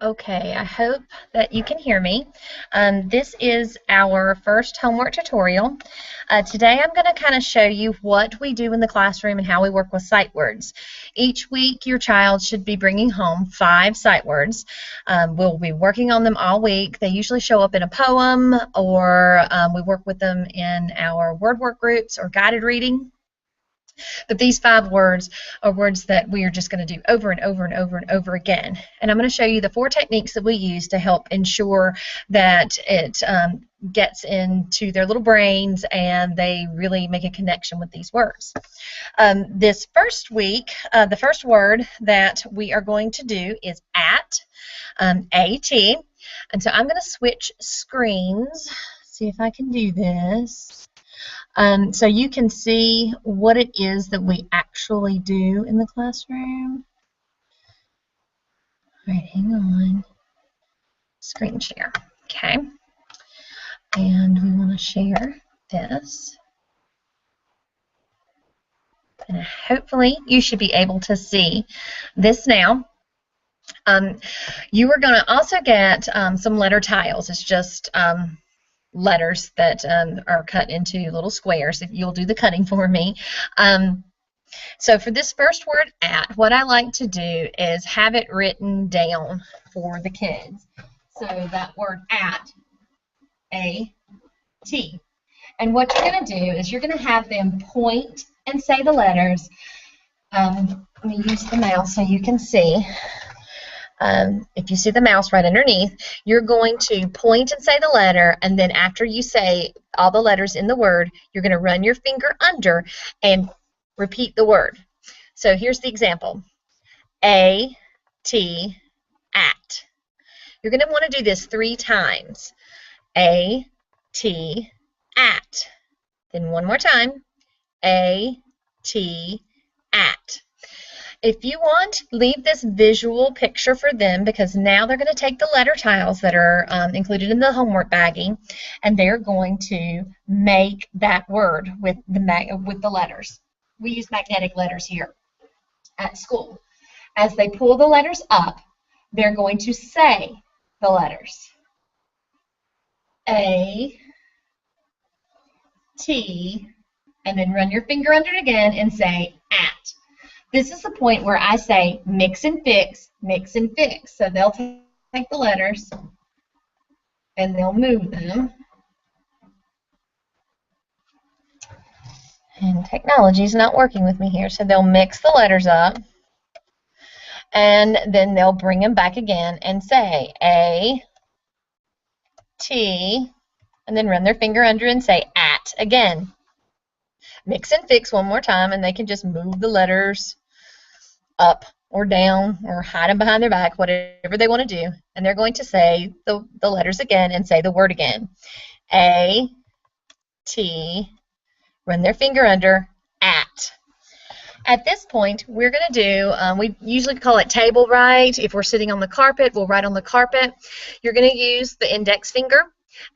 Okay, I hope that you can hear me. This is our first homework tutorial. Today I'm going to kind of show you what we do in the classroom and how we work with sight words. Each week your child should be bringing home 5 sight words. We'll be working on them all week. They usually show up in a poem or we work with them in our word work groups or guided reading. But these 5 words are words that we are just going to do over and over and over and over again. And I'm going to show you the 4 techniques that we use to help ensure that it gets into their little brains and they really make a connection with these words. This first week, the first word that we are going to do is at, A-T. And so I'm going to switch screens, see if I can do this. So you can see what it is that we actually do in the classroom. All right, hang on. Screen share. Okay. And we want to share this. And hopefully you should be able to see this now. You are going to also get some letter tiles. It's just letters that are cut into little squares. If you'll do the cutting for me. So for this first word, at, what I like to do is have it written down for the kids. So that word at, A-T. And what you're going to do is you're going to have them point and say the letters. Let me use the mouse so you can see. If you see the mouse right underneath, you're going to point and say the letter, and then after you say all the letters in the word, you're going to run your finger under and repeat the word. So here's the example. A-T, at. You're going to want to do this 3 times. A-T, at. Then one more time. A-T, at. If you want, leave this visual picture for them because now they're going to take the letter tiles that are included in the homework baggie and they're going to make that word with the letters. We use magnetic letters here at school. As they pull the letters up, they're going to say the letters. A, T, and then run your finger under it again and say at. This is the point where I say mix and fix, mix and fix. So they'll take the letters and they'll move them. And technology is not working with me here, so they'll mix the letters up. And then they'll bring them back again and say A, T, and then run their finger under and say at again. Mix and fix one more time, and they can just move the letters up or down or hide them behind their back, whatever they want to do. And they're going to say the letters again and say the word again. A, T, run their finger under, at. At this point, we're going to do, we usually call it table write. If we're sitting on the carpet, we'll write on the carpet. You're going to use the index finger,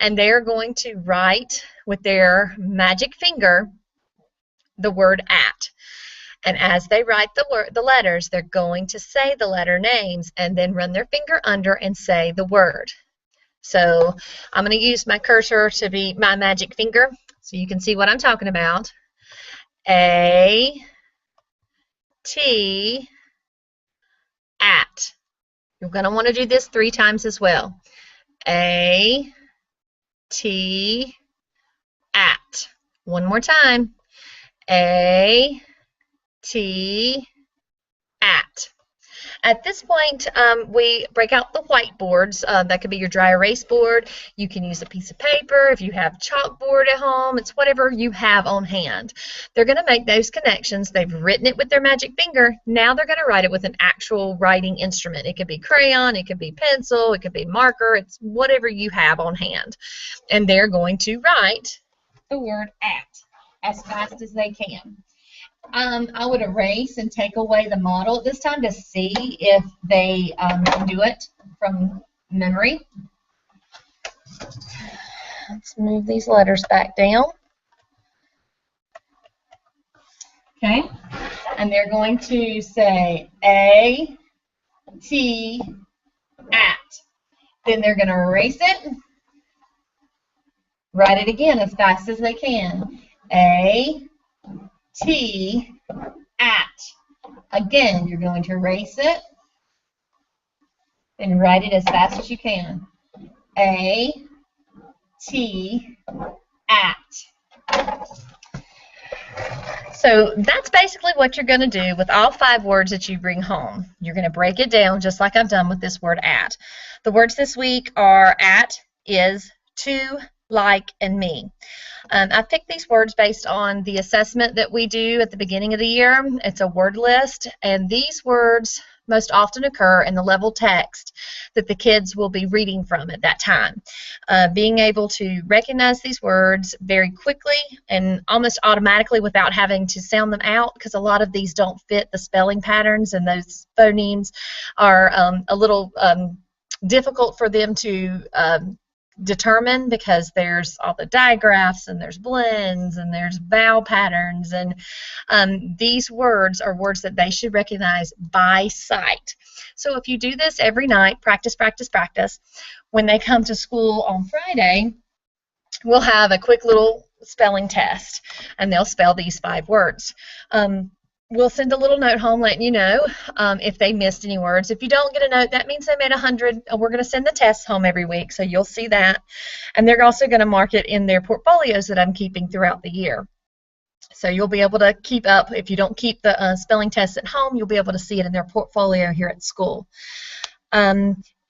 and they're going to write with their magic finger the word at. And as they write the letters, they're going to say the letter names and then run their finger under and say the word. So I'm going to use my cursor to be my magic finger so you can see what I'm talking about. A, T, at. You're going to want to do this 3 times as well. A, T, at. One more time. A, T, at. At this point, we break out the whiteboards. That could be your dry erase board. You can use a piece of paper. If you have chalkboard at home, it's whatever you have on hand. They're going to make those connections. They've written it with their magic finger. Now they're going to write it with an actual writing instrument. It could be crayon, it could be pencil, it could be marker. It's whatever you have on hand. And they're going to write the word at as fast as they can. I would erase and take away the model at this time to see if they can do it from memory. Let's move these letters back down. Okay, and they're going to say A, T, at. Then they're going to erase it, write it again as fast as they can. A, T, at. Again, you're going to erase it and write it as fast as you can. A, T, at. So that's basically what you're going to do with all 5 words that you bring home. You're going to break it down just like I've done with this word at. The words this week are at, is, to, like, and me. I picked these words based on the assessment that we do at the beginning of the year. It's a word list, and these words most often occur in the level text that the kids will be reading from at that time. Being able to recognize these words very quickly and almost automatically without having to sound them out, because a lot of these don't fit the spelling patterns, and those phonemes are a little difficult for them to determine, because there's all the digraphs and there's blends and there's vowel patterns, and these words are words that they should recognize by sight. So if you do this every night, practice, practice, practice, when they come to school on Friday, we'll have a quick little spelling test, and they'll spell these 5 words. We'll send a little note home letting you know if they missed any words. If you don't get a note, that means they made 100. We're going to send the tests home every week, so you'll see that. And they're also going to mark it in their portfolios that I'm keeping throughout the year. So you'll be able to keep up. If you don't keep the spelling tests at home, you'll be able to see it in their portfolio here at school.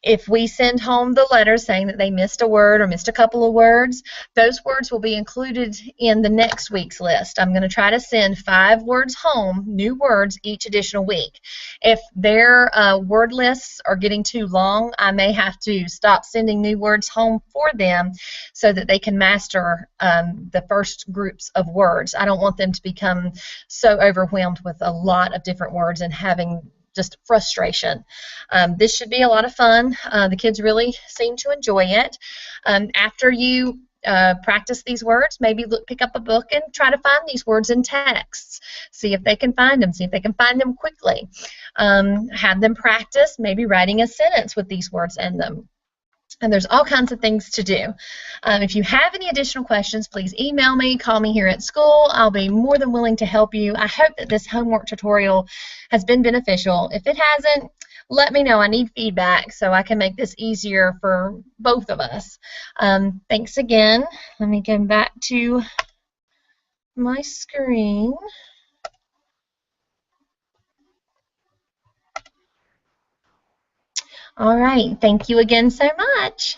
If we send home the letter saying that they missed a word or missed a couple of words, those words will be included in the next week's list. I'm going to try to send 5 words home, new words, each additional week. If their word lists are getting too long, I may have to stop sending new words home for them so that they can master the first groups of words. I don't want them to become so overwhelmed with a lot of different words and having just frustration. This should be a lot of fun. The kids really seem to enjoy it. After you practice these words, maybe pick up a book and try to find these words in texts. See if they can find them. See if they can find them quickly. Have them practice maybe writing a sentence with these words in them. And there's all kinds of things to do. If you have any additional questions, please email me, call me here at school. I'll be more than willing to help you. I hope that this homework tutorial has been beneficial. If it hasn't, let me know. I need feedback so I can make this easier for both of us. Thanks again. Let me go back to my screen. All right. Thank you again so much.